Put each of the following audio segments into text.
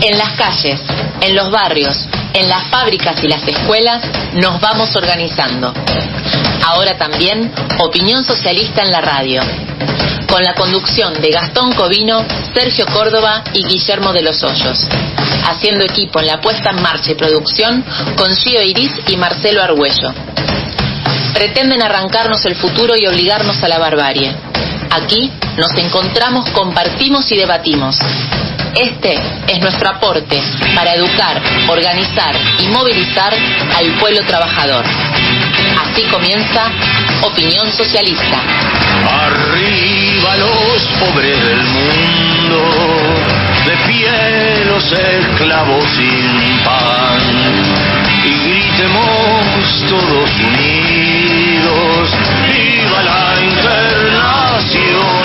En las calles, en los barrios, en las fábricas y las escuelas nos vamos organizando. Ahora también Opinión Socialista en la radio, con la conducción de Gastón Covino, Sergio Córdoba y Guillermo de los Hoyos, haciendo equipo en la puesta en marcha y producción con Gio Iris y Marcelo Argüello. Pretenden arrancarnos el futuro y obligarnos a la barbarie. Aquí nos encontramos, compartimos y debatimos. Este es nuestro aporte para educar, organizar y movilizar al pueblo trabajador. Así comienza Opinión Socialista. Arriba los pobres del mundo, de pie los esclavos sin pan, y gritemos todos unidos, ¡viva la Internacional!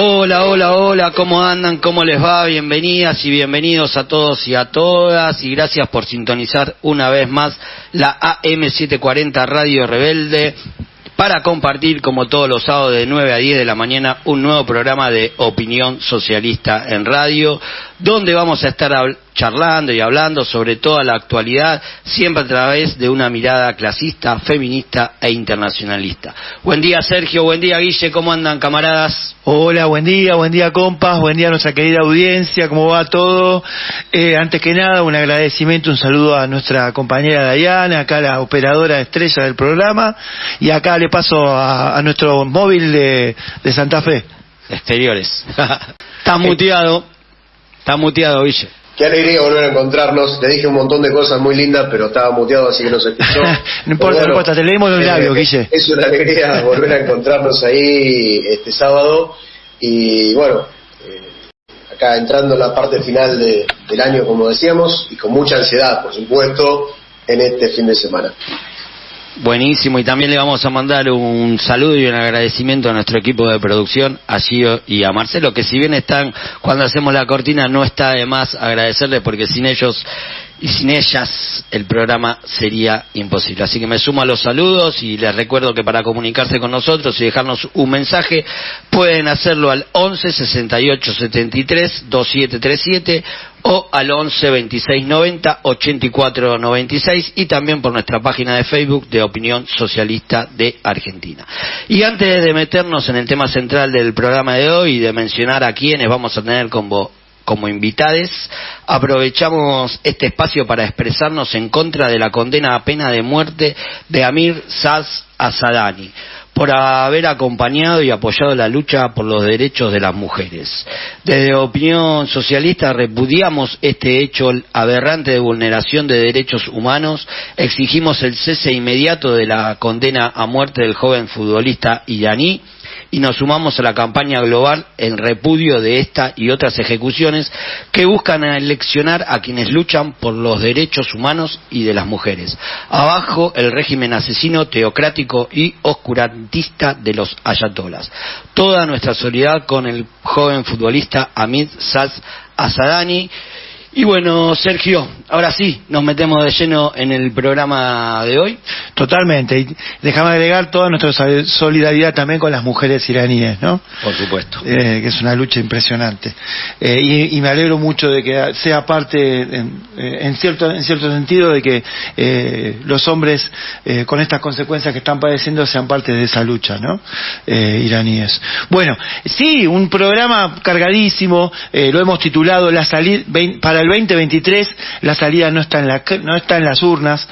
Hola, hola, hola, ¿cómo andan? ¿Cómo les va? Bienvenidas y bienvenidos a todos y a todas, y gracias por sintonizar una vez más la AM740 Radio Rebelde para compartir, como todos los sábados de 9 a 10 de la mañana, un nuevo programa de Opinión Socialista en radio, donde vamos a estar charlando y hablando sobre toda la actualidad, siempre a través de una mirada clasista, feminista e internacionalista. Buen día, Sergio, buen día, Guille, ¿cómo andan, camaradas? Hola, buen día compas, buen día a nuestra querida audiencia, ¿cómo va todo? Antes que nada, un agradecimiento, un saludo a nuestra compañera Dayana, acá la operadora estrella del programa, y acá le paso a nuestro móvil de Santa Fe. Exteriores. Está muteado, Guille. Qué alegría volver a encontrarnos. Le dije un montón de cosas muy lindas, pero estaba muteado, así que no se escuchó. No importa, te leemos los labios, Guille. Es una alegría volver a encontrarnos ahí este sábado. Y bueno, acá entrando en la parte final del año, como decíamos, y con mucha ansiedad, por supuesto, en este fin de semana. Buenísimo, y también le vamos a mandar un saludo y un agradecimiento a nuestro equipo de producción, a Gio y a Marcelo, que si bien están cuando hacemos la cortina, no está de más agradecerles, porque sin ellos y sin ellas el programa sería imposible. Así que me sumo a los saludos y les recuerdo que para comunicarse con nosotros y dejarnos un mensaje pueden hacerlo al 11 68 73 2737 o al 11 26 90 84 96, y también por nuestra página de Facebook de Opinión Socialista de Argentina. Y antes de meternos en el tema central del programa de hoy y de mencionar a quienes vamos a tener como invitades, aprovechamos este espacio para expresarnos en contra de la condena a pena de muerte de Amir Saz Asadani por haber acompañado y apoyado la lucha por los derechos de las mujeres. Desde Opinión Socialista repudiamos este hecho aberrante de vulneración de derechos humanos, exigimos el cese inmediato de la condena a muerte del joven futbolista iraní, y nos sumamos a la campaña global en repudio de esta y otras ejecuciones que buscan aleccionar a quienes luchan por los derechos humanos y de las mujeres. Abajo el régimen asesino, teocrático y oscurantista de los ayatolas. Toda nuestra solidaridad con el joven futbolista Amir Saz Asadani. Y bueno, Sergio, ahora sí, nos metemos de lleno en el programa de hoy. Totalmente, y déjame agregar toda nuestra solidaridad también con las mujeres iraníes, ¿no? Por supuesto. Que es una lucha impresionante. Y me alegro mucho de que sea parte, en cierto sentido, de que los hombres con estas consecuencias que están padeciendo sean parte de esa lucha, ¿no? Iraníes. Bueno, sí, un programa cargadísimo, lo hemos titulado La salida para el 2023, la salida no está en las urnas,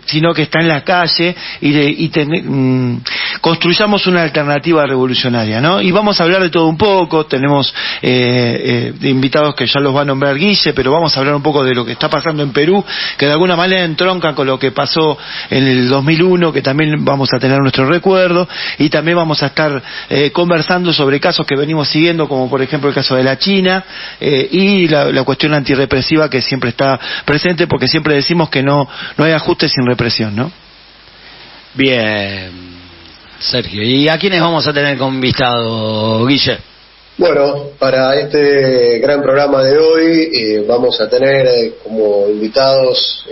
sino que está en la calle, y construyamos una alternativa revolucionaria, ¿no? Y vamos a hablar de todo un poco. Tenemos invitados que ya los va a nombrar Guille, pero vamos a hablar un poco de lo que está pasando en Perú, que de alguna manera entronca con lo que pasó en el 2001, que también vamos a tener nuestro recuerdo, y también vamos a estar conversando sobre casos que venimos siguiendo, como por ejemplo el caso de la China, y la cuestión antirrepresiva que siempre está presente, porque siempre decimos que no hay ajuste sin represión, ¿no? Bien, Sergio, ¿y a quiénes vamos a tener como invitado, Guille? Bueno, para este gran programa de hoy vamos a tener como invitadas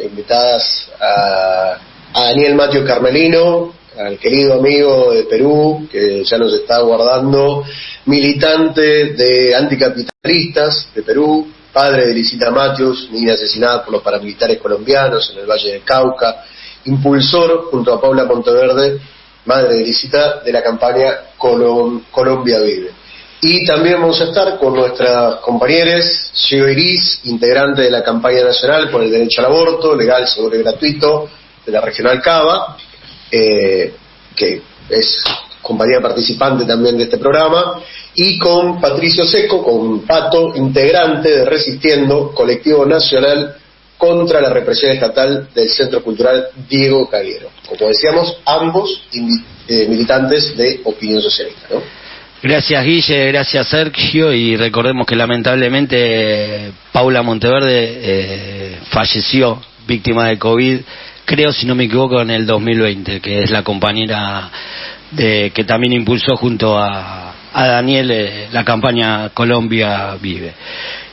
a Daniel Matthew Carmelino, al querido amigo de Perú, que ya nos está aguardando, militante de anticapitalistas de Perú, padre de Lisita Matthews, niña asesinada por los paramilitares colombianos en el Valle del Cauca, impulsor junto a Paula Monteverde, madre de Lisita, de la campaña Colombia Vive. Y también vamos a estar con nuestras compañeras Gio Iris, integrante de la campaña nacional por el derecho al aborto, legal, seguro y gratuito, de la regional Cava, que es compañía participante también de este programa, y con Patricio Seco, con Pato, integrante de Resistiendo, colectivo nacional contra la represión estatal del Centro Cultural Diego Caguero. Como decíamos, ambos militantes de Opinión Socialista, ¿no? Gracias, Guille, gracias, Sergio, y recordemos que lamentablemente Paula Monteverde falleció víctima de COVID, creo, si no me equivoco, en el 2020, que es la compañera que también impulsó junto a Daniel la campaña Colombia Vive.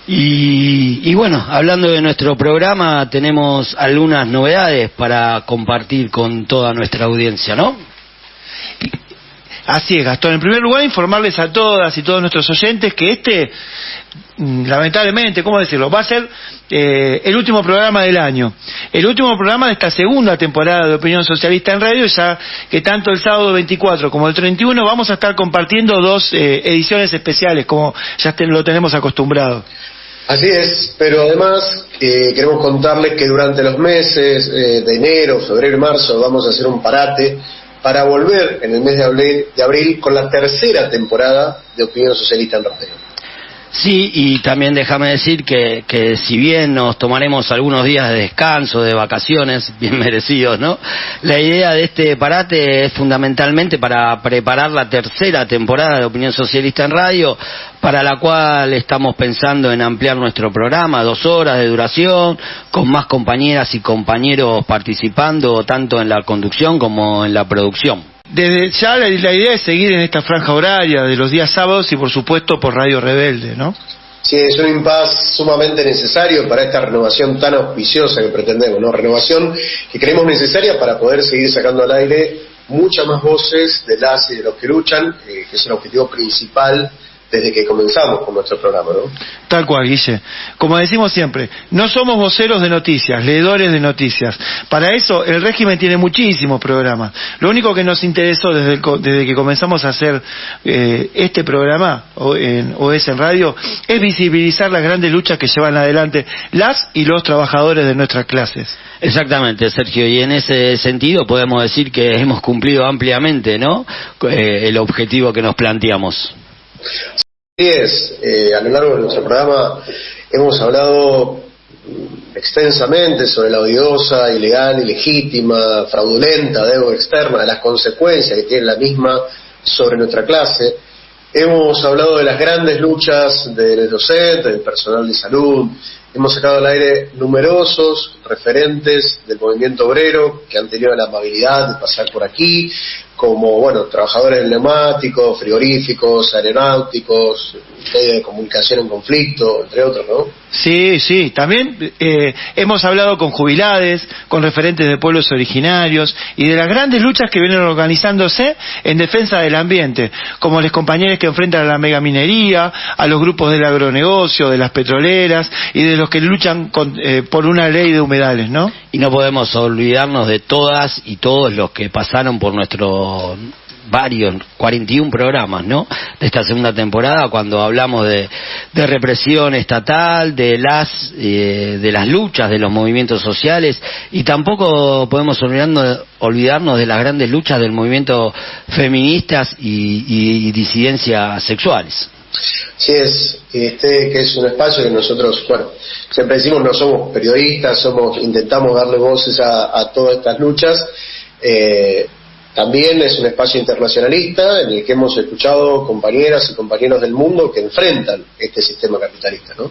Y bueno, hablando de nuestro programa, tenemos algunas novedades para compartir con toda nuestra audiencia, ¿no? Así es, Gastón. En primer lugar, informarles a todas y todos nuestros oyentes que lamentablemente, ¿cómo decirlo?, va a ser el último programa del año, el último programa de esta segunda temporada de Opinión Socialista en Radio, ya que tanto el sábado 24 como el 31 vamos a estar compartiendo dos ediciones especiales, como ya lo tenemos acostumbrado. Así es, pero además queremos contarles que durante los meses de enero, febrero y marzo vamos a hacer un parate para volver en el mes de abril con la tercera temporada de Opinión Socialista en Radio. Sí, y también déjame decir que si bien nos tomaremos algunos días de descanso, de vacaciones, bien merecidos, ¿no? La idea de este parate es fundamentalmente para preparar la tercera temporada de Opinión Socialista en Radio, para la cual estamos pensando en ampliar nuestro programa, 2 horas de duración, con más compañeras y compañeros participando tanto en la conducción como en la producción. Desde ya la idea es seguir en esta franja horaria de los días sábados y por supuesto por Radio Rebelde, ¿no? Sí, es un impas sumamente necesario para esta renovación tan auspiciosa que pretendemos, ¿no? Renovación que creemos necesaria para poder seguir sacando al aire muchas más voces de las y de los que luchan, que es el objetivo principal desde que comenzamos con nuestro programa, ¿no? Tal cual, Guille. Como decimos siempre, no somos voceros de noticias, leedores de noticias. Para eso el régimen tiene muchísimos programas. Lo único que nos interesó desde que comenzamos a hacer este programa, OS en Radio, es visibilizar las grandes luchas que llevan adelante las y los trabajadores de nuestras clases. Exactamente, Sergio, y en ese sentido podemos decir que hemos cumplido ampliamente, ¿no?, el objetivo que nos planteamos. Así es, a lo largo de nuestro programa hemos hablado extensamente sobre la odiosa, ilegal, ilegítima, fraudulenta deuda externa, de las consecuencias que tiene la misma sobre nuestra clase. Hemos hablado de las grandes luchas de los docentes, del personal de salud. Hemos sacado al aire numerosos referentes del movimiento obrero que han tenido la amabilidad de pasar por aquí, como, bueno, trabajadores neumáticos, frigoríficos, aeronáuticos, medios de comunicación en conflicto, entre otros, ¿no? Sí, sí, también hemos hablado con jubilades, con referentes de pueblos originarios y de las grandes luchas que vienen organizándose en defensa del ambiente, como los compañeros que enfrentan a la megaminería, a los grupos del agronegocio, de las petroleras y de los que luchan por una ley de humedales, ¿no? Y no podemos olvidarnos de todas y todos los que pasaron por nuestro varios 41 programas, ¿no?, de esta segunda temporada, cuando hablamos de represión estatal, de las luchas de los movimientos sociales, y tampoco podemos olvidarnos de las grandes luchas del movimiento feministas y disidencias sexuales. Sí, que es un espacio que nosotros, bueno, siempre decimos, no somos periodistas, intentamos darle voces a todas estas luchas. También es un espacio internacionalista en el que hemos escuchado compañeras y compañeros del mundo que enfrentan este sistema capitalista, ¿no?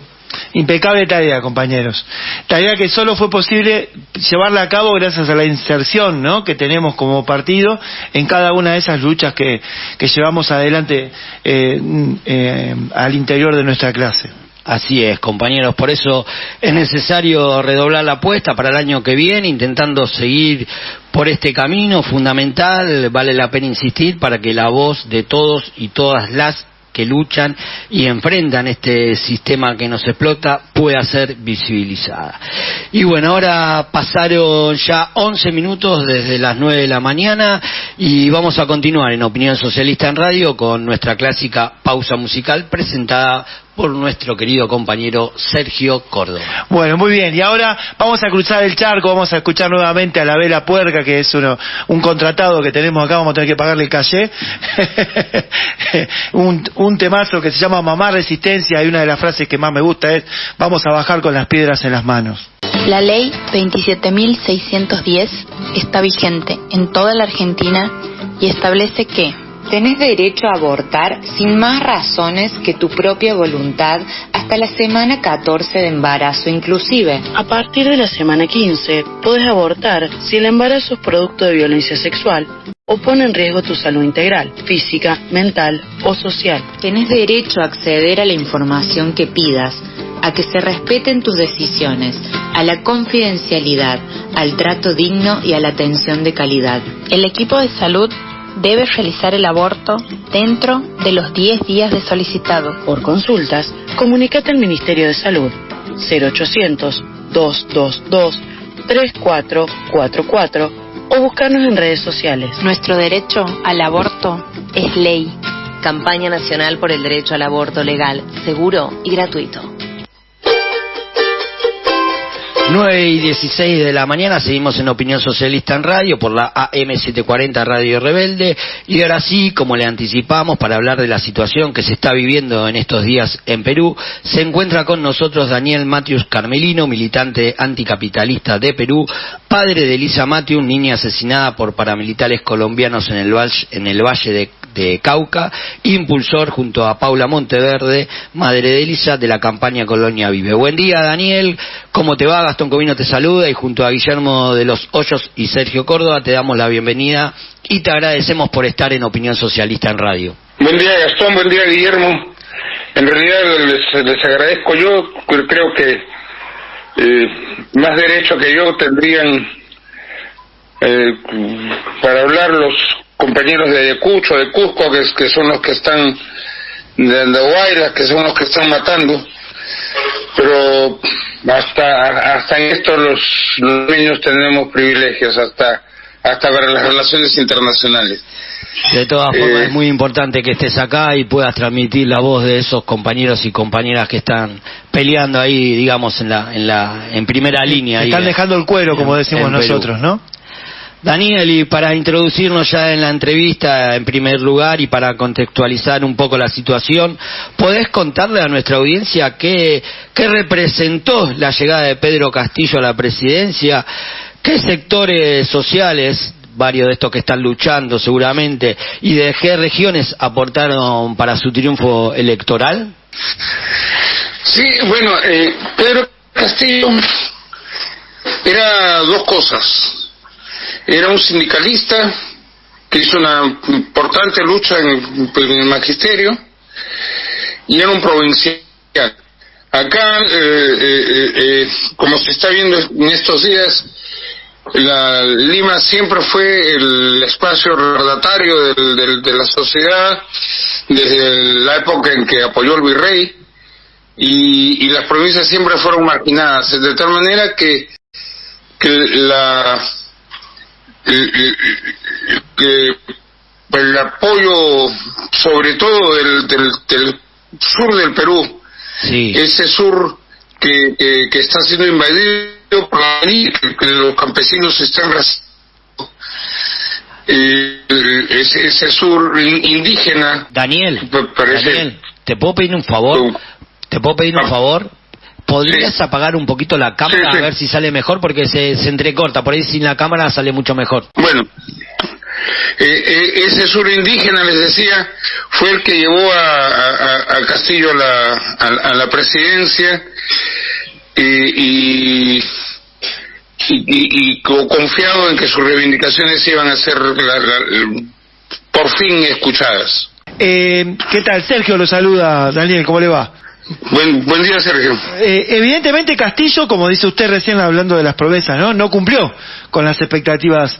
Impecable tarea, compañeros. Tarea que solo fue posible llevarla a cabo gracias a la inserción, ¿no?, que tenemos como partido en cada una de esas luchas que llevamos adelante al interior de nuestra clase. Así es, compañeros, por eso es necesario redoblar la apuesta para el año que viene, intentando seguir por este camino fundamental. Vale la pena insistir para que la voz de todos y todas las que luchan y enfrentan este sistema que nos explota pueda ser visibilizada. Y bueno, ahora pasaron ya 11 minutos desde las 9 de la mañana y vamos a continuar en Opinión Socialista en Radio con nuestra clásica pausa musical presentada por nuestro querido compañero Sergio Córdoba. Bueno, muy bien, y ahora vamos a cruzar el charco, vamos a escuchar nuevamente a La Vela Puerca, que es un contratado que tenemos acá, vamos a tener que pagarle el caché. un temazo que se llama Mamá Resistencia, y una de las frases que más me gusta es: vamos a bajar con las piedras en las manos. La ley 27.610 está vigente en toda la Argentina y establece que tenés derecho a abortar sin más razones que tu propia voluntad hasta la semana 14 de embarazo inclusive. A partir de la semana 15 podés abortar si el embarazo es producto de violencia sexual o pone en riesgo tu salud integral, física, mental o social. Tenés derecho a acceder a la información que pidas, a que se respeten tus decisiones, a la confidencialidad, al trato digno y a la atención de calidad. El equipo de salud debe realizar el aborto dentro de los 10 días de solicitado. Por consultas, comunícate al Ministerio de Salud 0800-222-3444 o buscarnos en redes sociales. Nuestro derecho al aborto es ley. Campaña Nacional por el Derecho al Aborto Legal, Seguro y Gratuito. 9:16 de la mañana, seguimos en Opinión Socialista en Radio por la AM740 Radio Rebelde, y ahora sí, como le anticipamos, para hablar de la situación que se está viviendo en estos días en Perú, se encuentra con nosotros Daniel Matthews Carmelino, militante anticapitalista de Perú, padre de Elisa Matthews, niña asesinada por paramilitares colombianos en el Valle de Cauca, impulsor junto a Paula Monteverde, madre de Elisa, de la campaña Colonia Vive. Buen día, Daniel, ¿cómo te va? Gastón Covino te saluda, y junto a Guillermo de los Hoyos y Sergio Córdoba te damos la bienvenida y te agradecemos por estar en Opinión Socialista en Radio. Buen día, Gastón, buen día, Guillermo. En realidad les agradezco. Yo creo que más derecho que yo tendrían para hablar los compañeros de Ayacucho, de Cusco, que son los que están, de Andahuaylas, que son los que están matando. Pero hasta en esto los niños tenemos privilegios, hasta para las relaciones internacionales. De todas formas, es muy importante que estés acá y puedas transmitir la voz de esos compañeros y compañeras que están peleando ahí, digamos, en primera línea. Están dejando el cuero, como decimos nosotros, ¿no? Daniel, y para introducirnos ya en la entrevista, en primer lugar, y para contextualizar un poco la situación, ¿podés contarle a nuestra audiencia qué representó la llegada de Pedro Castillo a la presidencia? ¿Qué sectores sociales, varios de estos que están luchando seguramente, y de qué regiones aportaron para su triunfo electoral? Sí, bueno, Pedro Castillo era dos cosas. Era un sindicalista que hizo una importante lucha en el magisterio, y era un provincial. Acá, como se está viendo en estos días, Lima siempre fue el espacio retardatario de la sociedad desde la época en que apoyó al virrey, y las provincias siempre fueron marginadas, de tal manera que el apoyo, sobre todo del sur del Perú, sí, ese sur que está siendo invadido por la que los campesinos están ese sur indígena. Daniel, ¿te puedo pedir un favor? ¿Podrías apagar un poquito la cámara, sí, a ver si sale mejor? Porque se entrecorta, por ahí sin la cámara sale mucho mejor. Bueno, ese sur indígena, les decía, fue el que llevó a Castillo a la presidencia, y confiado en que sus reivindicaciones iban a ser por fin escuchadas. ¿Qué tal? Sergio lo saluda. Daniel, ¿cómo le va? Buen día, Sergio. Evidentemente Castillo, como dice usted recién hablando de las promesas, no cumplió con las expectativas.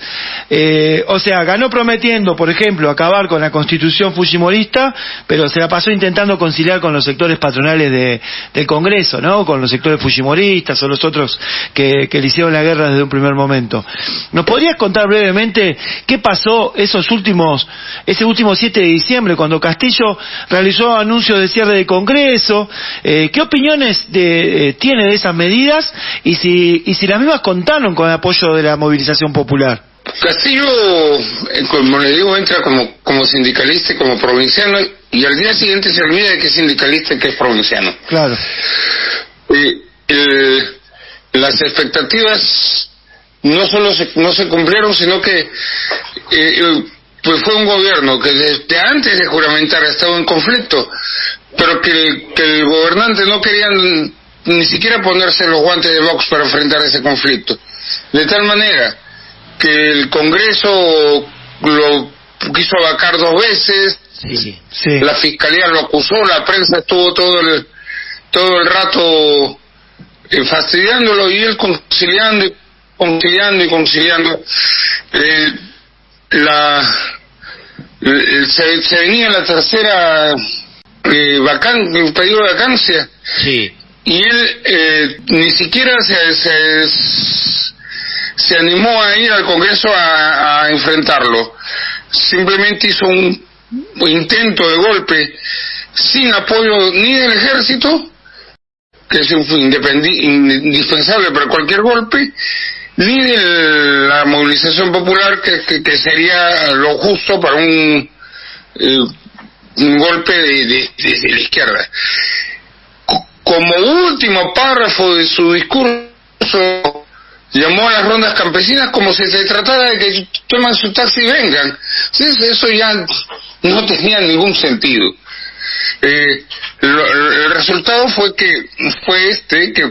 O sea, ganó prometiendo, por ejemplo, acabar con la constitución fujimorista, pero se la pasó intentando conciliar con los sectores patronales del Congreso, ¿no? Con los sectores fujimoristas o los otros que le hicieron la guerra desde un primer momento. ¿Nos podrías contar brevemente qué pasó ese último 7 de diciembre, cuando Castillo realizó anuncios de cierre de Congreso? ¿Qué opiniones tiene de esas medidas y si las mismas contaron con el apoyo de la movilización popular? Castillo, como le digo, entra como sindicalista y como provinciano, y al día siguiente se olvida de que es sindicalista y que es provinciano. Claro. Las expectativas no solo no se cumplieron, sino que pues fue un gobierno que desde antes de juramentar estaba en conflicto, pero que el gobernante no quería ni siquiera ponerse los guantes de box para enfrentar ese conflicto, de tal manera que el Congreso lo quiso vacar 2 veces. Sí. La fiscalía lo acusó, la prensa estuvo todo el rato fastidiándolo, y él conciliando. Se venía la tercera el pedido de vacancia. Sí. Y él ni siquiera se animó a ir al Congreso a enfrentarlo. Simplemente hizo un intento de golpe sin apoyo ni del ejército, que es indispensable para cualquier golpe, ni de la movilización popular, que sería lo justo para un golpe desde la izquierda. Como último párrafo de su discurso, llamó a las rondas campesinas como si se tratara de que toman su taxi y vengan. Eso ya no tenía ningún sentido. El resultado fue que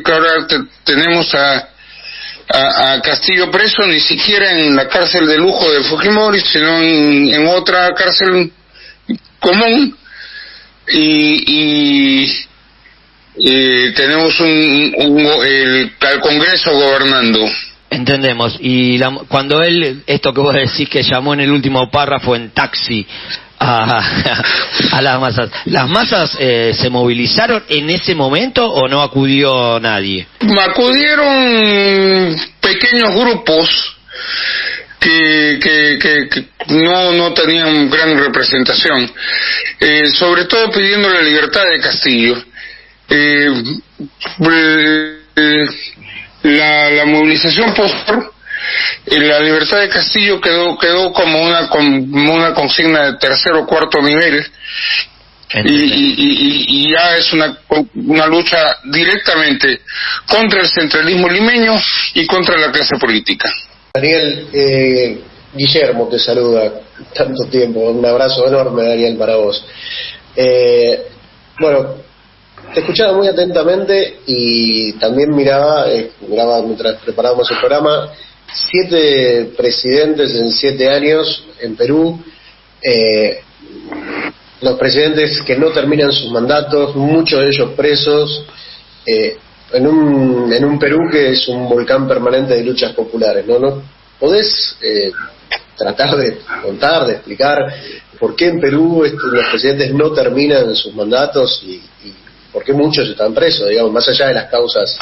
ahora tenemos a Castillo preso, ni siquiera en la cárcel de lujo de Fujimori, sino en otra cárcel común, y tenemos al Congreso gobernando. Entendemos. Y cuando esto que vos decís que llamó en el último párrafo en taxi a las masas ¿se movilizaron en ese momento o no acudió nadie? Acudieron pequeños grupos que no tenían gran representación, sobre todo pidiendo la libertad de Castillo. La movilización posterior, la libertad de Castillo quedó como una consigna de tercer o cuarto nivel, y ya es una lucha directamente contra el centralismo limeño y contra la clase política. Daniel, Guillermo te saluda, tanto tiempo, un abrazo enorme, Daniel, para vos. Bueno, te escuchaba muy atentamente y también miraba mientras preparábamos el programa, 7 presidentes en 7 años en Perú, los presidentes que no terminan sus mandatos, muchos de ellos presos, en un Perú que es un volcán permanente de luchas populares, ¿no? ¿Podés tratar de contar, de explicar por qué en Perú los presidentes no terminan sus mandatos y por qué muchos están presos, digamos, más allá de las causas,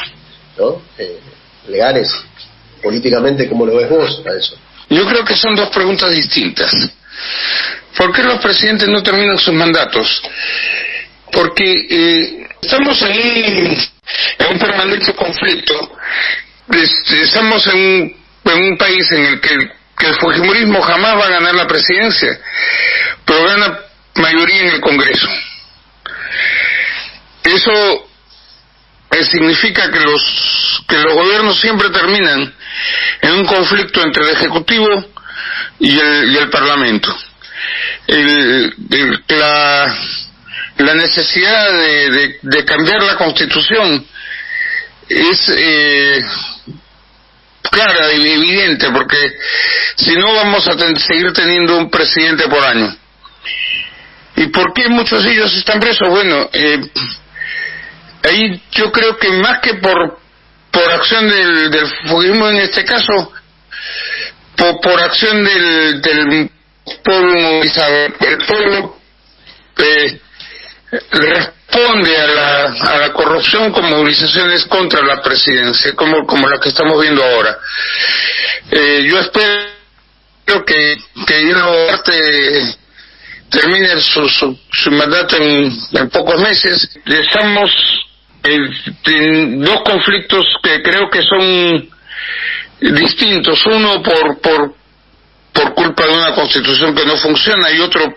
¿no? Legales, políticamente, ¿cómo lo ves vos a eso? Yo creo que son 2 preguntas distintas. ¿Por qué los presidentes no terminan sus mandatos? Porque estamos ahí en un permanente conflicto. Estamos en un país en el que el fujimorismo jamás va a ganar la presidencia, pero gana mayoría en el Congreso. Eso significa que los gobiernos siempre terminan en un conflicto entre el Ejecutivo y el Parlamento. La necesidad de cambiar la Constitución es clara y evidente, porque si no vamos a seguir teniendo un presidente por año. ¿Y por qué muchos de ellos están presos? Bueno, ahí yo creo que más que por acción del fujimorismo en este caso, por acción del pueblo movilizado. El pueblo responde a la corrupción con movilizaciones contra la presidencia, como la que estamos viendo ahora. Yo espero que Dina Boluarte termine su mandato en pocos meses. Estamos en dos conflictos que creo que son distintos, uno por culpa de una constitución que no funciona y otro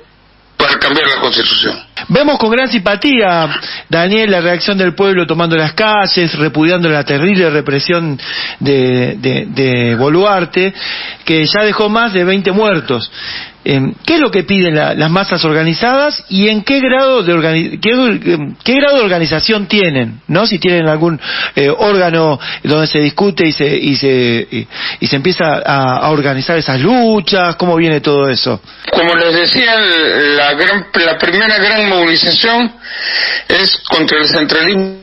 para cambiar la constitución. Vemos con gran simpatía, Daniel, la reacción del pueblo tomando las calles, repudiando la terrible represión de Boluarte, que ya dejó más de 20 muertos. ¿Qué es lo que piden las masas organizadas y en qué grado de organización tienen? ¿No? Si tienen algún órgano donde se discute y se empieza a organizar esas luchas, ¿cómo viene todo eso? Como les decía, la primera gran movilización es contra el centralismo.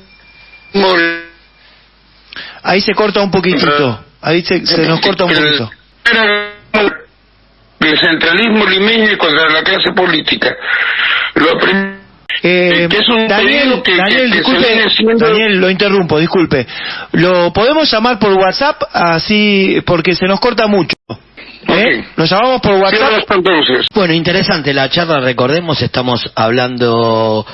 Ahí se corta un poquitito, ahí se nos corta un poquito. El centralismo limeño y contra la clase política. Daniel, lo interrumpo, disculpe. ¿Lo podemos llamar por WhatsApp? Así, porque se nos corta mucho. Okay. Lo llamamos por WhatsApp. Bueno, interesante la charla. Recordemos, estamos hablando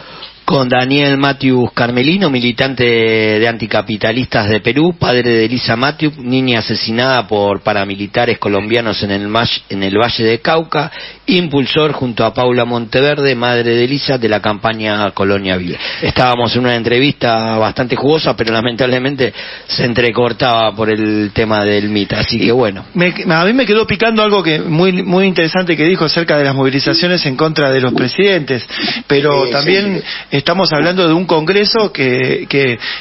con Daniel Matthews Carmelino, militante de Anticapitalistas de Perú, padre de Elisa Matthews, niña asesinada por paramilitares colombianos en el Valle de Cauca, impulsor junto a Paula Monteverde, madre de Elisa, de la campaña Colonia Vive. Estábamos en una entrevista bastante jugosa, pero lamentablemente se entrecortaba por el tema del MIT, así que bueno. A mí me quedó picando algo que muy interesante que dijo acerca de las movilizaciones en contra de los presidentes, pero también estamos hablando de un Congreso que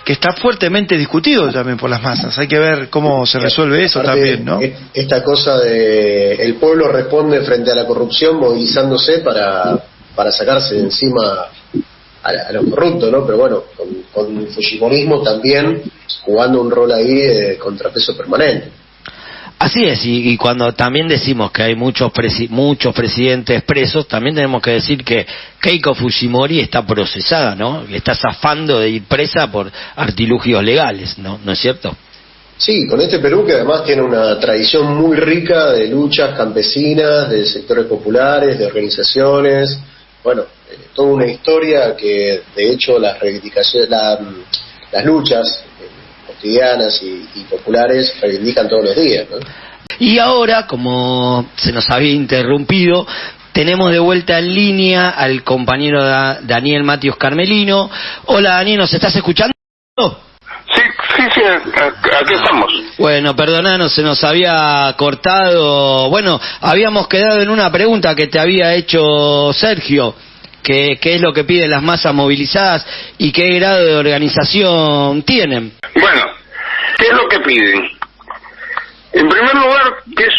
está fuertemente discutido también por las masas. Hay que ver cómo se resuelve eso también, ¿no? Esta cosa de el pueblo responde frente a la corrupción movilizándose para sacarse de encima a los corruptos, ¿no? Pero bueno, con el fujimorismo también jugando un rol ahí de contrapeso permanente. Así es, y cuando también decimos que hay muchos presidentes presos, también tenemos que decir que Keiko Fujimori está procesada, ¿no? Está zafando de ir presa por artilugios legales, ¿no es cierto? Sí, con este Perú que además tiene una tradición muy rica de luchas campesinas, de sectores populares, de organizaciones, bueno, toda una historia que de hecho las reivindicaciones, las luchas cotidianas y populares reivindican todos los días, ¿no? Y ahora, como se nos había interrumpido, tenemos de vuelta en línea al compañero Daniel Matthews Carmelino. Hola Daniel, ¿nos estás escuchando? Sí, aquí estamos. Bueno, perdonanos, se nos había cortado. Bueno, habíamos quedado en una pregunta que te había hecho Sergio. ¿Qué es lo que piden las masas movilizadas y qué grado de organización tienen? Bueno, ¿qué es lo que piden? En primer lugar, que es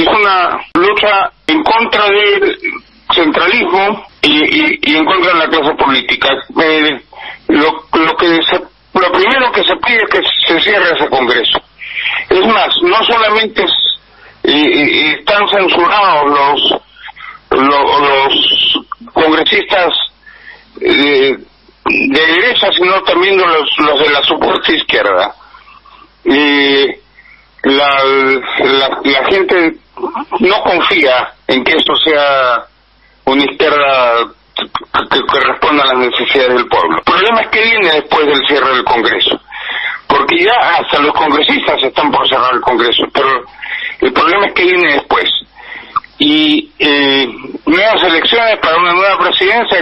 una lucha en contra del centralismo y en contra de la clase política. Lo primero que se pide es que se cierre ese Congreso. Es más, no solamente están censurados los congresistas de derecha, sino también los de la supuesta izquierda. La gente no confía en que esto sea una izquierda que responda a las necesidades del pueblo. El problema es que viene después del cierre del Congreso, porque ya hasta los congresistas están por cerrar el Congreso, pero el problema es que viene después. Y nuevas elecciones para una nueva presidencia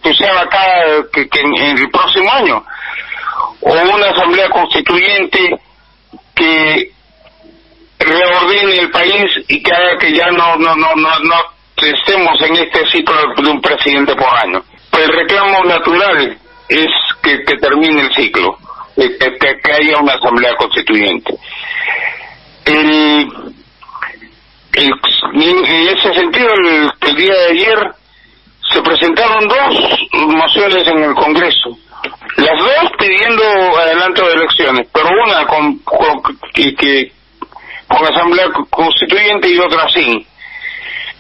que sea acá que en el próximo año, o una asamblea constituyente que reordene el país y que haga que ya no estemos en este ciclo de un presidente por año. El reclamo natural es que termine el ciclo, que haya una asamblea constituyente. En ese sentido, el día de ayer se presentaron 2 mociones en el Congreso, las 2 pidiendo adelanto de elecciones, pero una con asamblea constituyente y otra sin.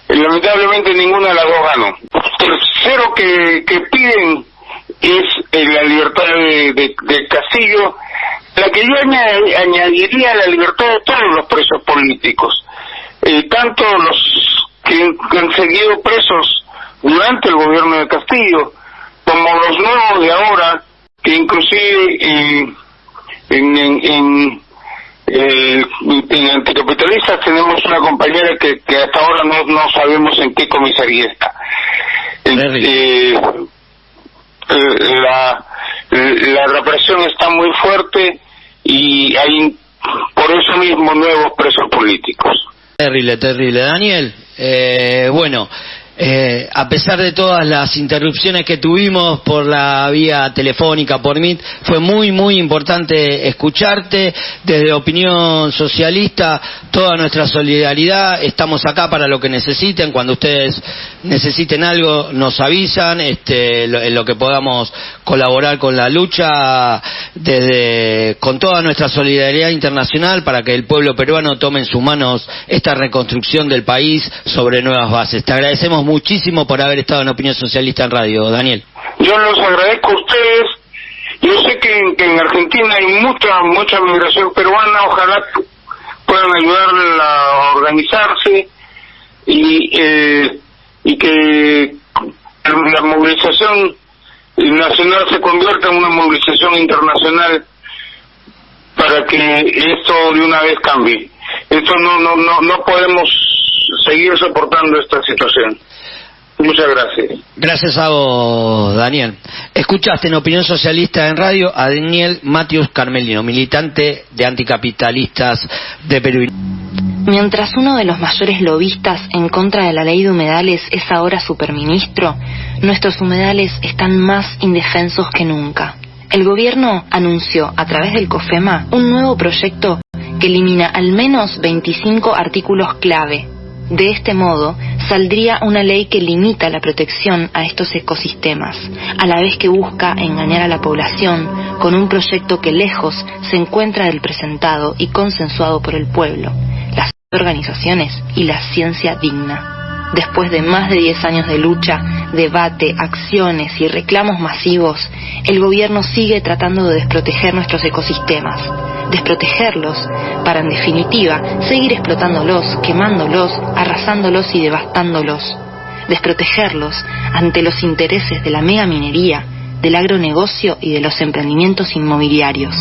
Lamentablemente ninguna de las 2 ganó. Tercero que piden es la libertad de Castillo, la que yo añadiría la libertad de todos los presos políticos, tanto los que han seguido presos durante el gobierno de Castillo, como los nuevos de ahora, que inclusive en Anticapitalistas tenemos una compañera que hasta ahora no sabemos en qué comisaría está. La represión está muy fuerte y hay por eso mismo nuevos presos políticos. Terrible. Daniel, a pesar de todas las interrupciones que tuvimos por la vía telefónica, por Meet, fue muy importante escucharte. Desde Opinión Socialista, toda nuestra solidaridad, estamos acá para lo que necesiten. Cuando ustedes necesiten algo, nos avisan, en lo que podamos colaborar con la lucha, con toda nuestra solidaridad internacional, para que el pueblo peruano tome en sus manos esta reconstrucción del país sobre nuevas bases. Te agradecemos muchísimo por haber estado en Opinión Socialista en Radio, Daniel. Yo los agradezco a ustedes. Yo sé que en Argentina hay mucha migración peruana. Ojalá puedan ayudarla a organizarse y que la movilización nacional se convierta en una movilización internacional para que esto de una vez cambie. Esto no podemos seguir soportando esta situación. Muchas gracias. Gracias a vos, Daniel. Escuchaste en Opinión Socialista en Radio a Daniel Matius Carmelino, militante de Anticapitalistas de Perú. Mientras uno de los mayores lobistas en contra de la ley de humedales es ahora superministro, nuestros humedales están más indefensos que nunca. El gobierno anunció a través del COFEMA un nuevo proyecto que elimina al menos 25 artículos clave. De este modo, saldría una ley que limita la protección a estos ecosistemas, a la vez que busca engañar a la población con un proyecto que lejos se encuentra del presentado y consensuado por el pueblo, las organizaciones y la ciencia digna. Después de más de 10 años de lucha, debate, acciones y reclamos masivos, el gobierno sigue tratando de desproteger nuestros ecosistemas. Desprotegerlos para, en definitiva, seguir explotándolos, quemándolos, arrasándolos y devastándolos. Desprotegerlos ante los intereses de la megaminería, del agronegocio y de los emprendimientos inmobiliarios.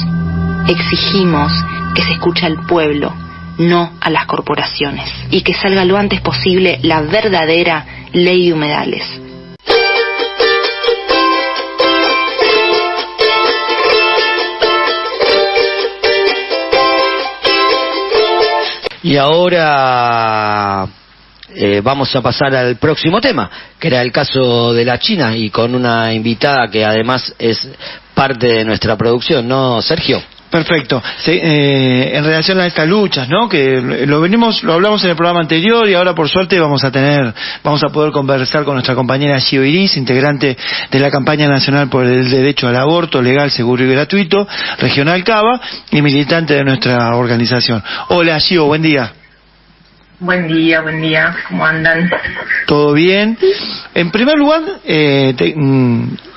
Exigimos que se escuche al pueblo, no a las corporaciones, y que salga lo antes posible la verdadera ley de humedales. Y ahora vamos a pasar al próximo tema, que era el caso de la China, y con una invitada que además es parte de nuestra producción, ¿no, Sergio? Perfecto. Sí, en relación a estas luchas, ¿no? Que lo hablamos en el programa anterior, y ahora por suerte vamos a poder conversar con nuestra compañera Gio Iris, integrante de la campaña nacional por el derecho al aborto legal, seguro y gratuito, Regional Cava, y militante de nuestra organización. Hola Gio, buen día. Buen día, ¿cómo andan? ¿Todo bien? En primer lugar,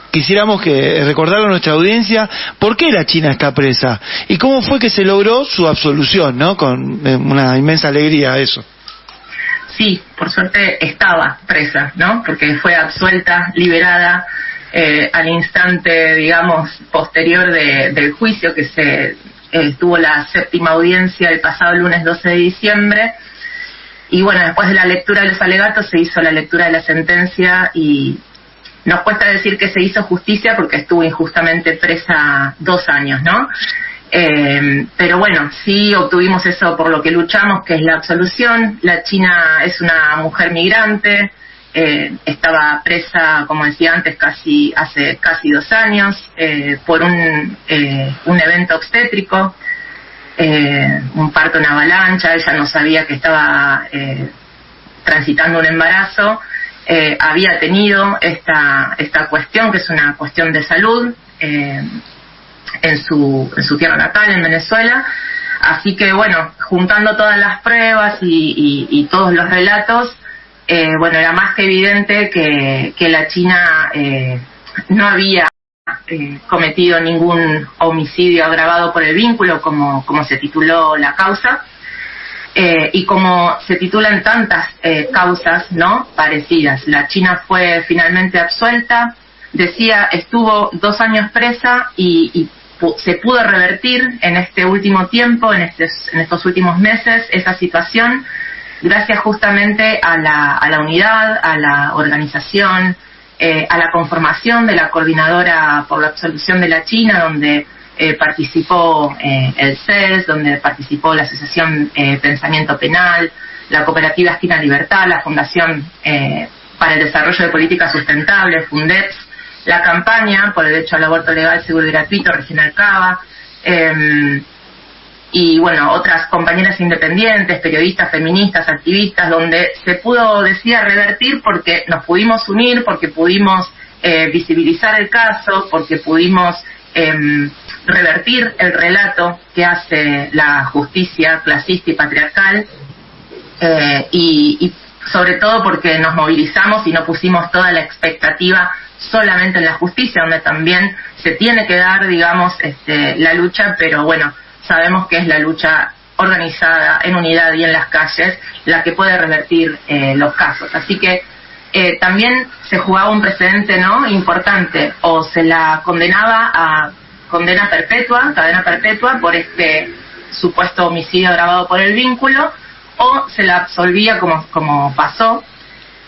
quisiéramos recordarle a nuestra audiencia por qué la China está presa y cómo fue que se logró su absolución, ¿no? Con una inmensa alegría eso. Sí, por suerte estaba presa, ¿no? Porque fue absuelta, liberada al instante, digamos, posterior del juicio que se tuvo la séptima audiencia el pasado lunes 12 de diciembre. Y bueno, después de la lectura de los alegatos se hizo la lectura de la sentencia y nos cuesta decir que se hizo justicia porque estuvo injustamente presa 2 años, ¿no? Pero bueno, sí obtuvimos eso por lo que luchamos, que es la absolución. La China es una mujer migrante, estaba presa, como decía antes, hace casi 2 años, por un evento obstétrico, un parto en avalancha. Ella no sabía que estaba transitando un embarazo. había tenido esta cuestión, que es una cuestión de salud, en su tierra natal, en Venezuela. Así que bueno, juntando todas las pruebas y todos los relatos, bueno, era más que evidente que la China no había cometido ningún homicidio agravado por el vínculo, como se tituló la causa, y como se titulan tantas causas, ¿no?, parecidas. La China fue finalmente absuelta, decía, estuvo 2 años presa y se pudo revertir en este último tiempo, en estos últimos meses, esa situación, gracias justamente a la unidad, a la organización, a la conformación de la Coordinadora por la Absolución de la China, donde participó el CES, donde participó la Asociación Pensamiento Penal, la Cooperativa Esquina Libertad, la Fundación para el Desarrollo de Políticas Sustentables, FUNDEPS, la campaña por el derecho al aborto legal, seguro y gratuito, Regional Cava, y bueno, otras compañeras independientes, periodistas, feministas, activistas, donde se pudo, decía, revertir porque nos pudimos unir, porque pudimos visibilizar el caso, porque pudimos revertir el relato que hace la justicia clasista y patriarcal, y sobre todo porque nos movilizamos y no pusimos toda la expectativa solamente en la justicia, donde también se tiene que dar, digamos, la lucha, pero bueno, sabemos que es la lucha organizada en unidad y en las calles la que puede revertir los casos. Así que también se jugaba un precedente, ¿no?, importante, o se la condenaba a cadena perpetua por este supuesto homicidio agravado por el vínculo, o se la absolvía como pasó,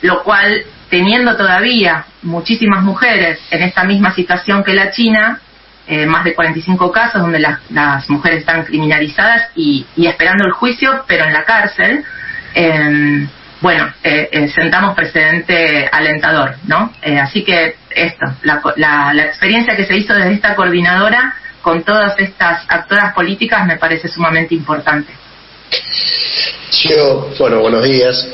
lo cual, teniendo todavía muchísimas mujeres en esta misma situación que la China, más de 45 casos donde las mujeres están criminalizadas y esperando el juicio, pero en la cárcel, bueno, sentamos precedente alentador, ¿no? Así que la experiencia que se hizo desde esta coordinadora con todas estas actoras políticas me parece sumamente importante. Bueno, buenos días.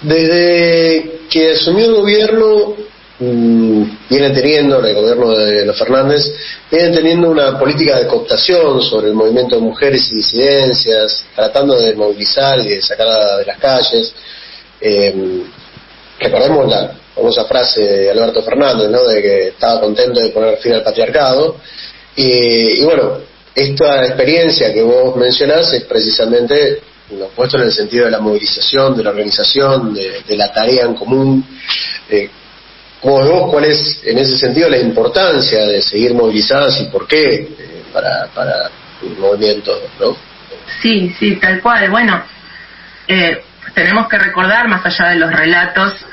Desde que asumió el gobierno, viene teniendo, el gobierno de los Fernández, viene teniendo una política de cooptación sobre el movimiento de mujeres y disidencias, tratando de movilizar y de sacar de las calles. Recordemos la famosa frase de Alberto Fernández, ¿no?, de que estaba contento de poner fin al patriarcado. Y bueno, esta experiencia que vos mencionás es precisamente lo puesto en el sentido de la movilización, de la organización, de la tarea en común. ¿Cómo ves vos cuál es, en ese sentido, la importancia de seguir movilizadas y por qué para el movimiento, ¿no? Sí, tal cual. Bueno, tenemos que recordar, más allá de los relatos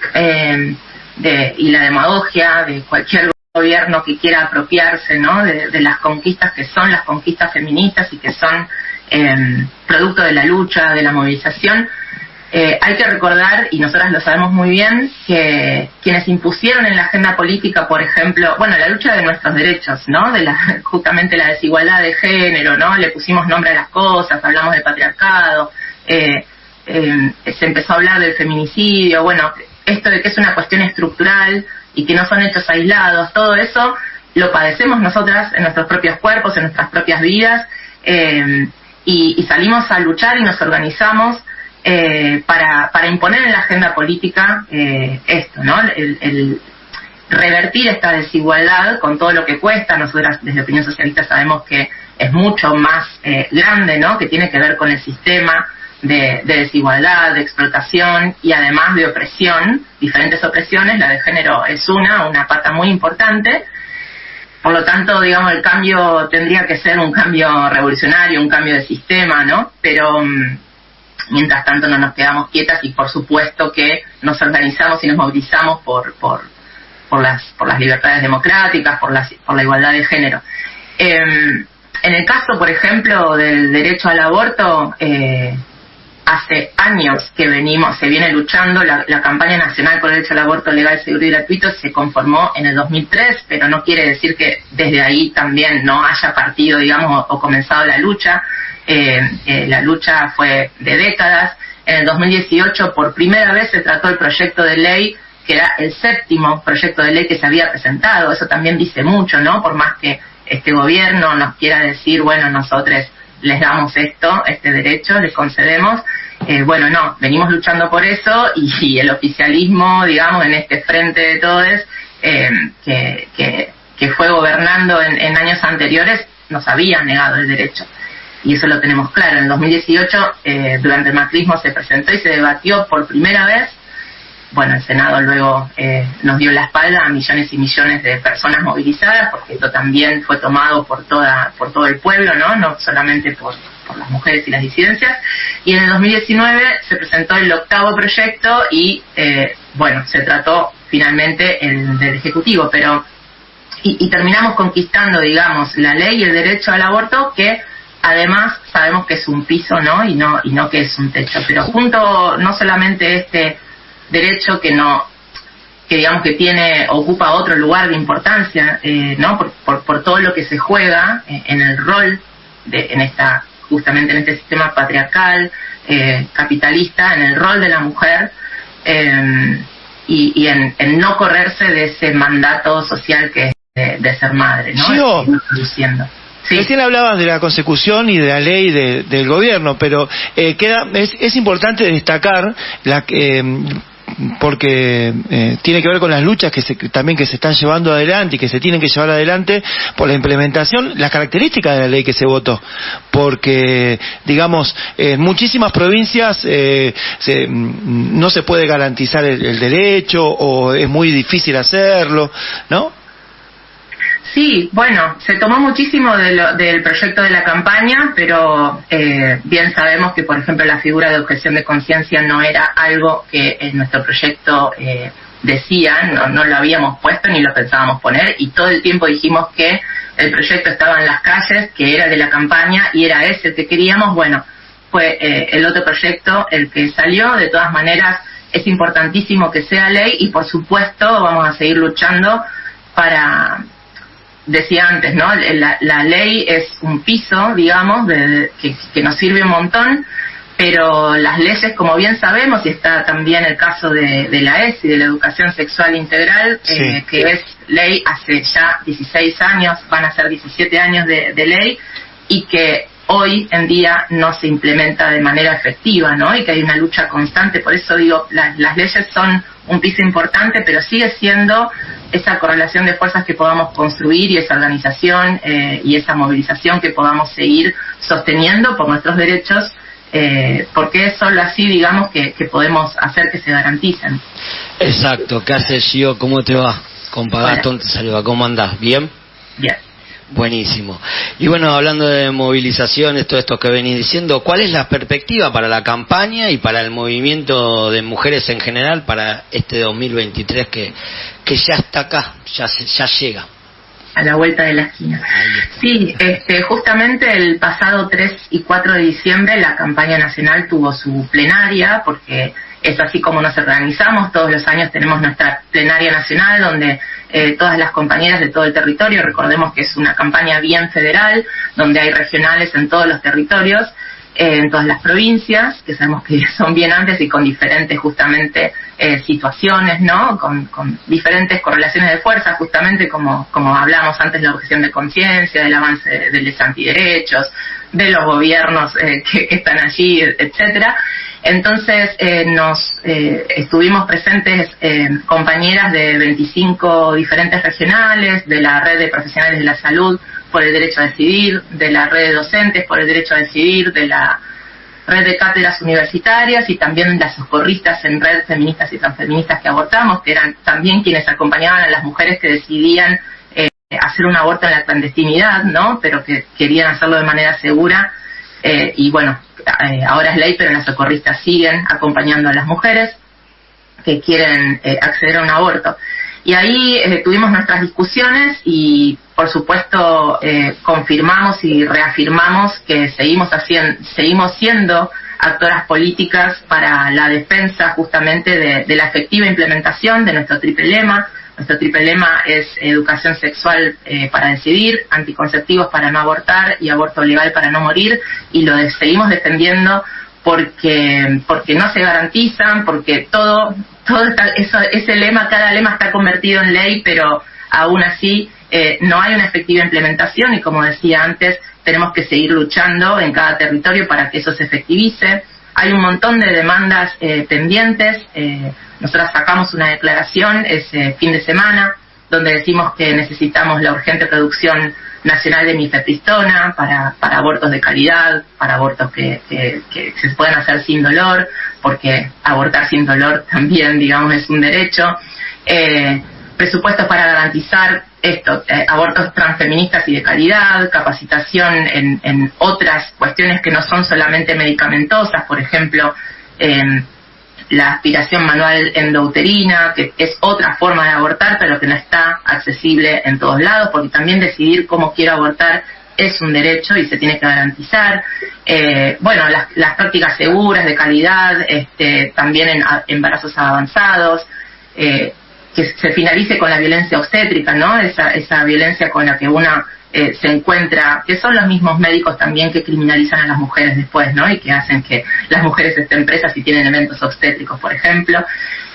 y la demagogia de cualquier gobierno que quiera apropiarse, ¿no?, de las conquistas que son las conquistas feministas y que son producto de la lucha, de la movilización, hay que recordar, y nosotras lo sabemos muy bien, que quienes impusieron en la agenda política, por ejemplo, bueno, la lucha de nuestros derechos, ¿no?, justamente la desigualdad de género, ¿no?, le pusimos nombre a las cosas, hablamos del patriarcado, se empezó a hablar del feminicidio, bueno, esto de que es una cuestión estructural y que no son hechos aislados, todo eso lo padecemos nosotras en nuestros propios cuerpos, en nuestras propias vidas, y salimos a luchar y nos organizamos para imponer en la agenda política esto, ¿no?, el revertir esta desigualdad con todo lo que cuesta. Nosotras desde Opinión Socialista sabemos que es mucho más grande, ¿no?, que tiene que ver con el sistema de desigualdad, de explotación y además de opresión, diferentes opresiones. La de género es una pata muy importante. Por lo tanto, digamos, el cambio tendría que ser un cambio revolucionario, un cambio de sistema, ¿no? Pero mientras tanto no nos quedamos quietas y por supuesto que nos organizamos y nos movilizamos por las libertades democráticas, por la igualdad de género. En el caso, por ejemplo, del derecho al aborto, hace años que se viene luchando. La campaña nacional por el derecho al aborto legal, seguro y gratuito se conformó en el 2003, pero no quiere decir que desde ahí también no haya partido, digamos, o comenzado la lucha. La lucha fue de décadas. En el 2018 por primera vez se trató el proyecto de ley, que era el 7º proyecto de ley que se había presentado. Eso también dice mucho, ¿no? Por más que este gobierno nos quiera decir, bueno, nosotros les damos esto, este derecho, les concedemos. Bueno, no, venimos luchando por eso y el oficialismo, digamos, en este frente de todos, que fue gobernando en años anteriores, nos había negado el derecho. Y eso lo tenemos claro. En el 2018, durante el macrismo, se presentó y se debatió por primera vez. Bueno, el Senado luego nos dio la espalda a millones y millones de personas movilizadas, porque esto también fue tomado por todo el pueblo, no solamente por las mujeres y las disidencias. Y en el 2019 se presentó el 8º proyecto y, bueno, se trató finalmente el del Ejecutivo, pero y terminamos conquistando, digamos, la ley y el derecho al aborto, que además sabemos que es un piso, ¿no? Y no que es un techo. Pero junto, no solamente este derecho que digamos que ocupa otro lugar de importancia, ¿no? Por todo lo que se juega en el rol justamente en este sistema patriarcal, capitalista, en el rol de la mujer, y en no correrse de ese mandato social que es de ser madre, ¿no? Sí. Recién hablabas de la consecución y de la ley del gobierno, pero es importante destacar porque tiene que ver con las luchas que también se están llevando adelante y que se tienen que llevar adelante por la implementación, las características de la ley que se votó, porque digamos en muchísimas provincias no se puede garantizar el derecho, o es muy difícil hacerlo, ¿no? Sí, bueno, se tomó muchísimo del proyecto de la campaña, pero bien sabemos que, por ejemplo, la figura de objeción de conciencia no era algo que en nuestro proyecto decía, no lo habíamos puesto ni lo pensábamos poner, y todo el tiempo dijimos que el proyecto estaba en las calles, que era de la campaña y era ese el que queríamos. Bueno, fue el otro proyecto el que salió. De todas maneras, es importantísimo que sea ley y, por supuesto, vamos a seguir luchando para... Decía antes, ¿no? La ley es un piso, digamos, que nos sirve un montón, pero las leyes, como bien sabemos, y está también el caso de la ESI, de la educación sexual integral, sí, que es ley hace ya 16 años, van a ser 17 años de ley, y que hoy en día no se implementa de manera efectiva, ¿no? Y que hay una lucha constante. Por eso digo, las leyes son un piso importante, pero sigue siendo esa correlación de fuerzas que podamos construir, y esa organización y esa movilización que podamos seguir sosteniendo por nuestros derechos, porque es solo así, digamos, que podemos hacer que se garanticen. Exacto. ¿Qué haces, Gio? ¿Cómo te va? Compa Gastón te saluda. ¿Cómo andás? ¿Bien? Bien. Buenísimo. Y bueno, hablando de movilizaciones, todo esto que venís diciendo, ¿cuál es la perspectiva para la campaña y para el movimiento de mujeres en general para este 2023 que ya está acá, ya llega? A la vuelta de la esquina. Sí, justamente el pasado 3 y 4 de diciembre la campaña nacional tuvo su plenaria, porque es así como nos organizamos. Todos los años tenemos nuestra plenaria nacional, donde todas las compañeras de todo el territorio, recordemos que es una campaña bien federal, donde hay regionales en todos los territorios, en todas las provincias, que sabemos que son bien amplias y con diferentes justamente situaciones, ¿no? Con diferentes correlaciones de fuerza, justamente como hablamos antes, la objeción de conciencia, del avance de los antiderechos, de los gobiernos que están allí, etcétera. Entonces estuvimos presentes compañeras de 25 diferentes regionales, de la red de profesionales de la salud por el derecho a decidir, de la red de docentes por el derecho a decidir, de la red de cátedras universitarias, y también las socorristas en red, feministas y transfeministas que abortamos, que eran también quienes acompañaban a las mujeres que decidían hacer un aborto en la clandestinidad, ¿no? Pero que querían hacerlo de manera segura, y bueno, ahora es ley, pero las socorristas siguen acompañando a las mujeres que quieren acceder a un aborto. Y ahí tuvimos nuestras discusiones y, por supuesto, confirmamos y reafirmamos que seguimos siendo actoras políticas para la defensa justamente de la efectiva implementación de nuestro triple lema. Nuestro triple lema es educación sexual para decidir, anticonceptivos para no abortar y aborto legal para no morir, y lo seguimos defendiendo porque no se garantizan, porque todo ese lema, cada lema está convertido en ley, pero aún así no hay una efectiva implementación, y como decía antes, tenemos que seguir luchando en cada territorio para que eso se efectivice. Hay un montón de demandas pendientes. Nosotros sacamos una declaración ese fin de semana donde decimos que necesitamos la urgente producción nacional de mifepristona para abortos de calidad, para abortos que se puedan hacer sin dolor, porque abortar sin dolor también, digamos, es un derecho. Presupuestos para garantizar esto, abortos transfeministas y de calidad, capacitación en otras cuestiones que no son solamente medicamentosas, por ejemplo, la aspiración manual endouterina, que es otra forma de abortar, pero que no está accesible en todos lados, porque también decidir cómo quiero abortar es un derecho y se tiene que garantizar. Las prácticas seguras, de calidad, también en embarazos avanzados, que se finalice con la violencia obstétrica, ¿no? Esa violencia con la que una se encuentra, que son los mismos médicos también que criminalizan a las mujeres después, ¿no? Y que hacen que las mujeres estén presas si tienen eventos obstétricos, por ejemplo.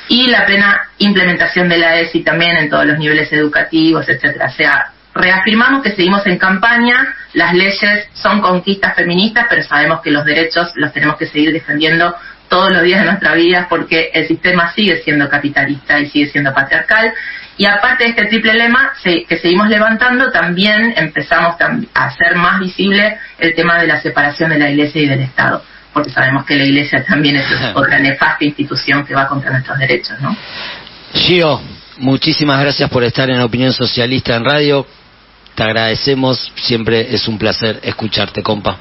Y la plena implementación de la ESI también en todos los niveles educativos, etcétera. O sea, reafirmamos que seguimos en campaña, las leyes son conquistas feministas, pero sabemos que los derechos los tenemos que seguir defendiendo todos los días de nuestra vida, porque el sistema sigue siendo capitalista y sigue siendo patriarcal. Y aparte de este triple lema que seguimos levantando, también empezamos a hacer más visible el tema de la separación de la Iglesia y del Estado, porque sabemos que la Iglesia también es otra nefasta institución que va contra nuestros derechos, ¿no? Gio, muchísimas gracias por estar en Opinión Socialista en Radio. Te agradecemos, siempre es un placer escucharte, compa.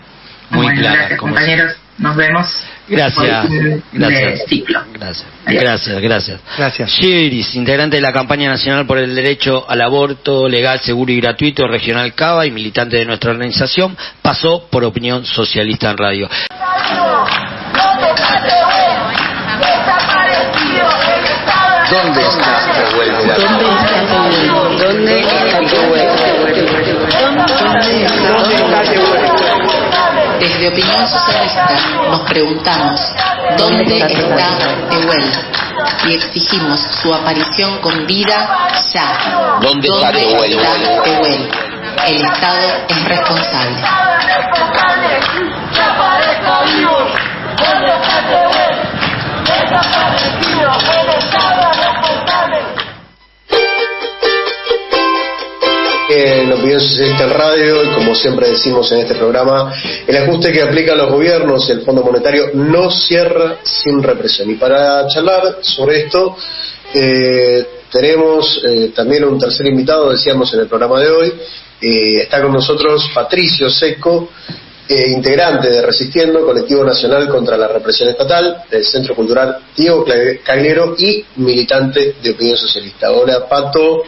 Muy clara. Gracias, compañeros. Nos vemos. Gracias. Gracias. Ciclo. Gracias. Giris, integrante de la campaña nacional por el derecho al aborto legal, seguro y gratuito, Regional Cava, y militante de nuestra organización, pasó por Opinión Socialista en Radio. ¿Dónde está Revuelve? ¿Dónde está Desde Opinión Socialista nos preguntamos ¿dónde está Tehuel? Y exigimos su aparición con vida ya. ¿Dónde está Tehuel? El Estado es responsable. En Opinión Socialista en Radio, y como siempre decimos en este programa, el ajuste que aplican los gobiernos y el Fondo Monetario no cierra sin represión. Y para charlar sobre esto, tenemos también un tercer invitado, decíamos en el programa de hoy. Está con nosotros Patricio Seco, integrante de Resistiendo, Colectivo Nacional contra la Represión Estatal, del Centro Cultural Diego Cagliero y militante de Opinión Socialista. Hola, Pato,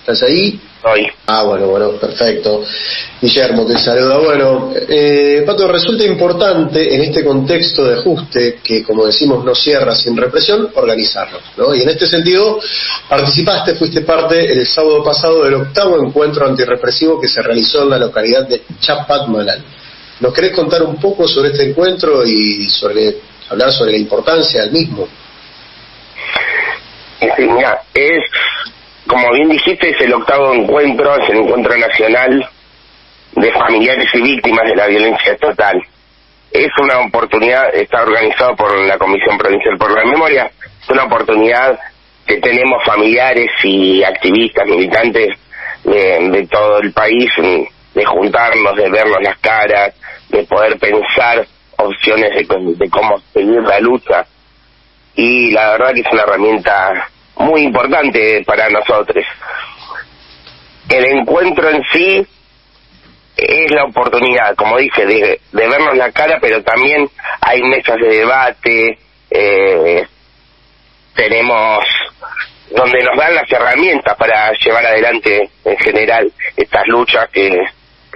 ¿estás ahí? Hoy. Bueno, perfecto. Guillermo te saluda. Bueno, Pato, resulta importante en este contexto de ajuste, que como decimos no cierra sin represión, organizarlo, ¿no? Y en este sentido, fuiste parte el sábado pasado del 8º encuentro antirrepresivo que se realizó en la localidad de Chapadmalal. ¿Nos querés contar un poco sobre este encuentro y hablar sobre la importancia del mismo? Sí, mira, como bien dijiste, es el 8º encuentro, es el encuentro nacional de familiares y víctimas de la violencia estatal. Es una oportunidad, está organizado por la Comisión Provincial por la Memoria, es una oportunidad que tenemos familiares y activistas, militantes de todo el país, de juntarnos, de vernos las caras, de poder pensar opciones de cómo seguir la lucha. Y la verdad que es una herramienta muy importante para nosotros. El encuentro en sí es la oportunidad, como dije, de vernos la cara, pero también hay mesas de debate, tenemos donde nos dan las herramientas para llevar adelante en general estas luchas que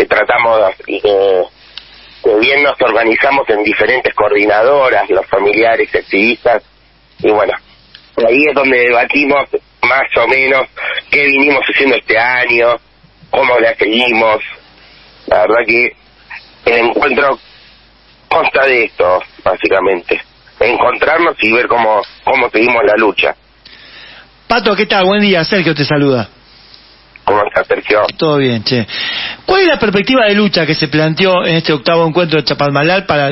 tratamos y que bien nos organizamos en diferentes coordinadoras, los familiares, activistas, y bueno, ahí es donde debatimos más o menos qué vinimos haciendo este año, cómo la seguimos. La verdad que el encuentro consta de esto, básicamente. Encontrarnos y ver cómo seguimos la lucha. Pato, ¿qué tal? Buen día, Sergio te saluda. ¿Cómo está, Sergio? Todo bien, che. ¿Cuál es la perspectiva de lucha que se planteó en este 8º encuentro de Chapalmalal para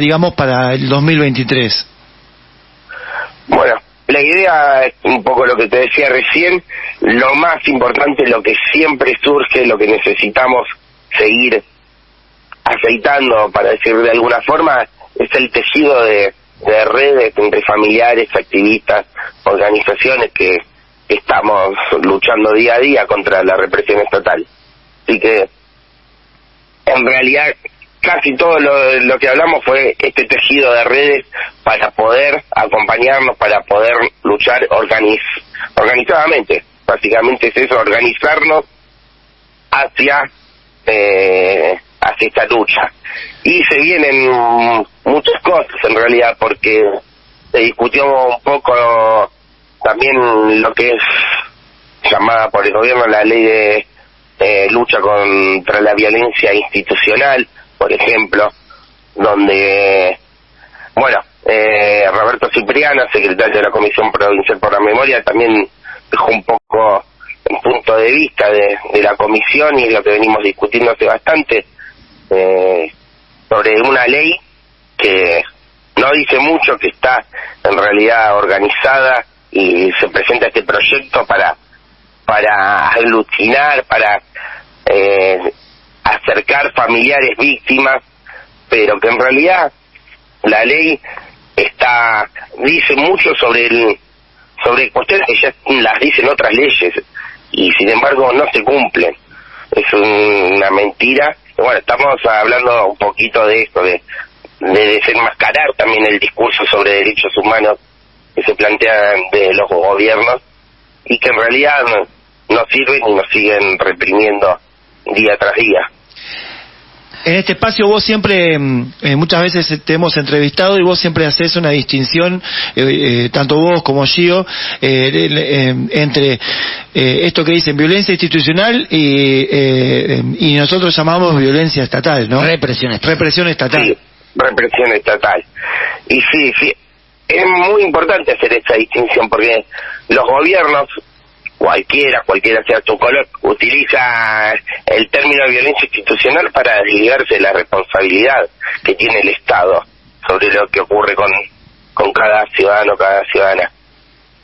el 2023? Bueno, la idea es un poco lo que te decía recién. Lo más importante, lo que siempre surge, lo que necesitamos seguir aceitando, para decir de alguna forma, es el tejido de redes entre familiares, activistas, organizaciones que estamos luchando día a día contra la represión estatal. Así que, en realidad, casi todo lo que hablamos fue este tejido de redes para poder acompañarnos, para poder luchar organizadamente. Básicamente es eso, organizarnos hacia esta lucha. Y se vienen muchas cosas en realidad, porque se discutió un poco también lo que es llamada por el gobierno la ley de lucha contra la violencia institucional, por ejemplo, donde, Roberto Cipriano, secretario de la Comisión Provincial por la Memoria, también dejó un poco el punto de vista de la comisión y lo que venimos discutiendo hace bastante, sobre una ley que no dice mucho, que está en realidad organizada, y se presenta este proyecto para aglutinar, para acercar familiares víctimas, pero que en realidad la ley dice mucho sobre cuestiones que ya las dicen otras leyes y sin embargo no se cumplen. Es una mentira. Bueno, estamos hablando un poquito de esto, de desenmascarar también el discurso sobre derechos humanos que se plantean de los gobiernos y que en realidad no sirven y nos siguen reprimiendo día tras día. En este espacio vos siempre, muchas veces te hemos entrevistado y vos siempre haces una distinción, tanto vos como Gio, entre esto que dicen violencia institucional y nosotros llamamos violencia estatal, ¿no? Represión estatal. Sí, represión estatal. Y sí, es muy importante hacer esa distinción porque los gobiernos, cualquiera sea su color, utiliza el término de violencia institucional para desligarse de la responsabilidad que tiene el Estado sobre lo que ocurre con cada ciudadano, cada ciudadana.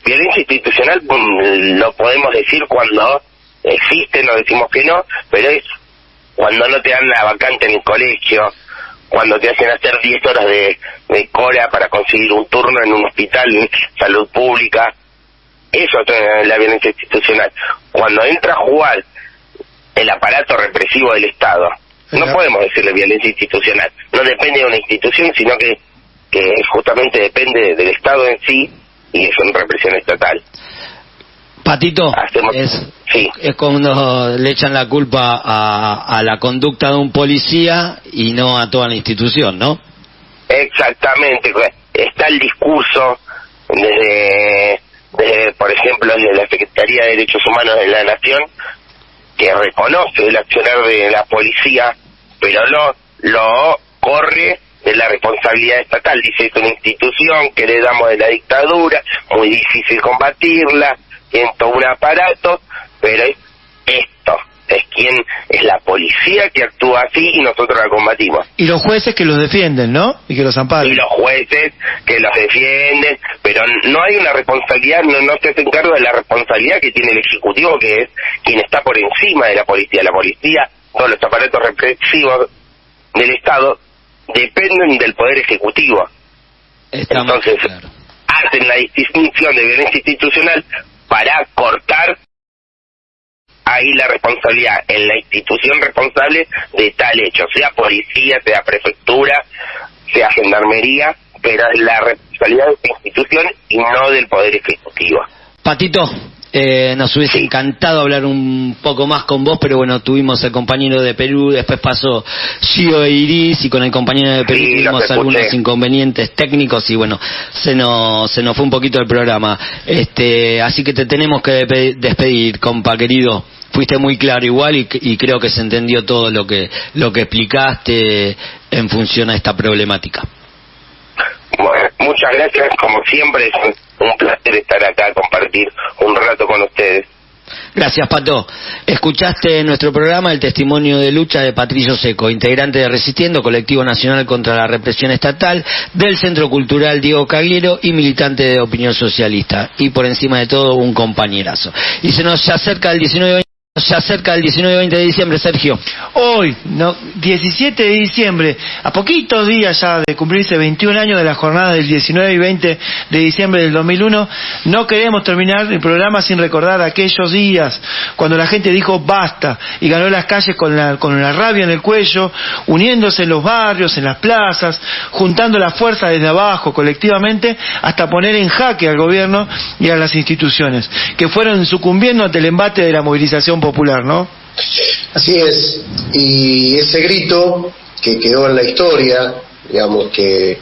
Violencia institucional lo podemos decir cuando existe, no decimos que no, pero es cuando no te dan la vacante en el colegio, cuando te hacen hacer 10 horas de cola para conseguir un turno en un hospital de salud pública. Eso es la violencia institucional. Cuando entra a jugar el aparato represivo del Estado, no podemos decirle violencia institucional. No depende de una institución, sino que justamente depende del Estado en sí, y es una represión estatal. Patito, es cuando le echan la culpa a la conducta de un policía y no a toda la institución, ¿no? Exactamente. Está el discurso desde por ejemplo, de la Secretaría de Derechos Humanos de la Nación, que reconoce el accionar de la policía, pero lo corre de la responsabilidad estatal. Dice, es una institución que heredamos de la dictadura, muy difícil combatirla, tiene todo un aparato, pero es la policía que actúa así y nosotros la combatimos. Y los jueces que los defienden, ¿no? Y que los amparan. Y los jueces que los defienden, pero no hay una responsabilidad, no se hace cargo de la responsabilidad que tiene el Ejecutivo, que es quien está por encima de la policía. La policía, todos los aparatos represivos del Estado, dependen del Poder Ejecutivo. Entonces, hacen la distinción de violencia institucional para cortar ahí la responsabilidad en la institución responsable de tal hecho, sea policía, sea prefectura, sea gendarmería, pero es la responsabilidad de esta institución y no del Poder Ejecutivo. Patito, nos hubiese encantado hablar un poco más con vos, pero bueno, tuvimos el compañero de Perú, después pasó Gio e Iris, y con el compañero de Perú tuvimos algunos inconvenientes técnicos y bueno, se nos fue un poquito el programa. Así que te tenemos que despedir, compa querido. Fuiste muy claro igual y creo que se entendió todo lo que explicaste en función a esta problemática. Bueno, muchas gracias, como siempre es un placer estar acá, compartir un rato con ustedes. Gracias, Pato. Escuchaste en nuestro programa el testimonio de lucha de Patricio Seco, integrante de Resistiendo, colectivo nacional contra la represión estatal, del Centro Cultural Diego Cagliero y militante de Opinión Socialista. Y por encima de todo, un compañerazo. Y se nos acerca el 19 y 20 de diciembre, Sergio. Hoy, 17 de diciembre, a poquitos días ya de cumplirse 21 años de la jornada del 19 y 20 de diciembre del 2001, no queremos terminar el programa sin recordar aquellos días cuando la gente dijo basta y ganó las calles con la rabia en el cuello, uniéndose en los barrios, en las plazas, juntando la fuerza desde abajo, colectivamente, hasta poner en jaque al gobierno y a las instituciones, que fueron sucumbiendo ante el embate de la movilización popular, ¿no? Así es, y ese grito que quedó en la historia, digamos que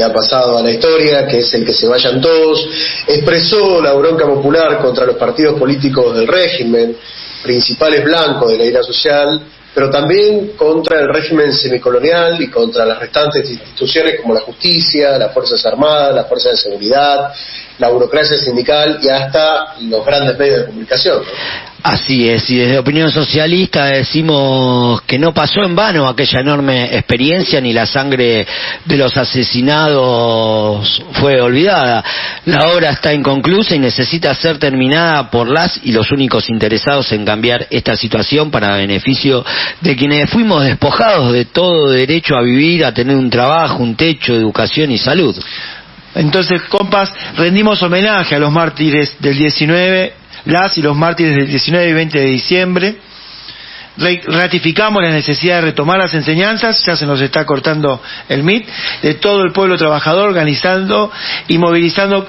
ha pasado a la historia, que es el que se vayan todos, expresó la bronca popular contra los partidos políticos del régimen, principales blancos de la ira social, pero también contra el régimen semicolonial y contra las restantes instituciones como la justicia, las Fuerzas Armadas, las Fuerzas de Seguridad, la burocracia sindical y hasta los grandes medios de comunicación, ¿no? Así es, y desde Opinión Socialista decimos que no pasó en vano aquella enorme experiencia, ni la sangre de los asesinados fue olvidada. La obra está inconclusa y necesita ser terminada por las y los únicos interesados en cambiar esta situación para beneficio de quienes fuimos despojados de todo derecho a vivir, a tener un trabajo, un techo, educación y salud. Entonces, compas, rendimos homenaje a los mártires del 19, las y los mártires del 19 y 20 de diciembre. Ratificamos la necesidad de retomar las enseñanzas, ya se nos está cortando el MIT, de todo el pueblo trabajador, organizando y movilizando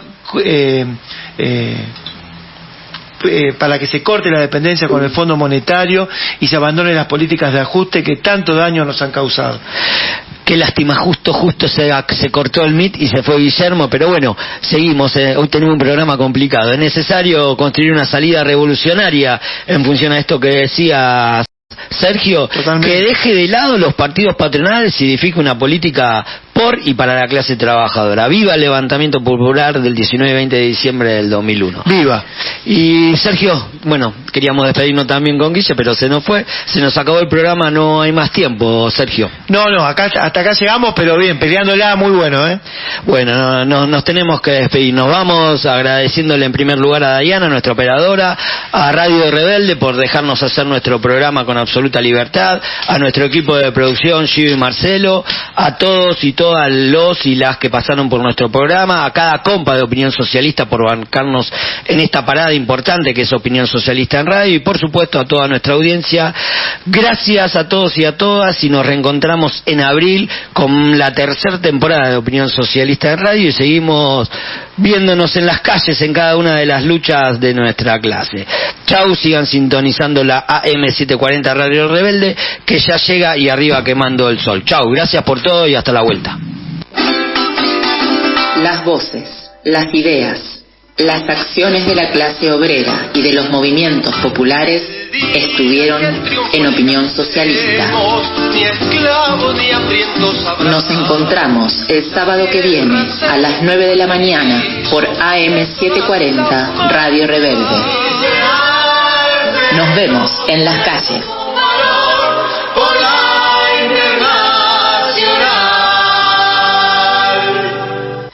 para que se corte la dependencia con el Fondo Monetario y se abandonen las políticas de ajuste que tanto daño nos han causado. Qué lástima, justo se cortó el MIT y se fue Guillermo, pero bueno, seguimos, hoy tenemos un programa complicado. Es necesario construir una salida revolucionaria en función a esto que decía Sergio, totalmente, que deje de lado los partidos patronales y edifique una política por y para la clase trabajadora. Viva el levantamiento popular del 19 y 20 de diciembre del 2001. ¡Viva! Y Sergio, bueno, queríamos despedirnos también con Guille, pero se nos acabó el programa, no hay más tiempo, Sergio. No, hasta acá llegamos, pero bien, peleándola, muy bueno, ¿eh? Bueno, nos tenemos que despedir. Nos vamos agradeciéndole en primer lugar a Dayana, nuestra operadora, a Radio Rebelde por dejarnos hacer nuestro programa con absoluta libertad, a nuestro equipo de producción, Gio y Marcelo, a todos y todas los y las que pasaron por nuestro programa, a cada compa de Opinión Socialista por bancarnos en esta parada importante que es Opinión Socialista en Radio, y por supuesto a toda nuestra audiencia. Gracias a todos y a todas, y nos reencontramos en abril con la tercera temporada de Opinión Socialista en Radio y seguimos viéndonos en las calles en cada una de las luchas de nuestra clase. Chau, sigan sintonizando la AM740 Radio Rebelde, que ya llega y arriba quemando el sol. Chau, gracias por todo y hasta la vuelta. Las voces, las ideas, las acciones de la clase obrera y de los movimientos populares estuvieron en Opinión Socialista. Nos encontramos el sábado que viene a las 9 de la mañana por AM740 Radio Rebelde. Nos vemos en las calles.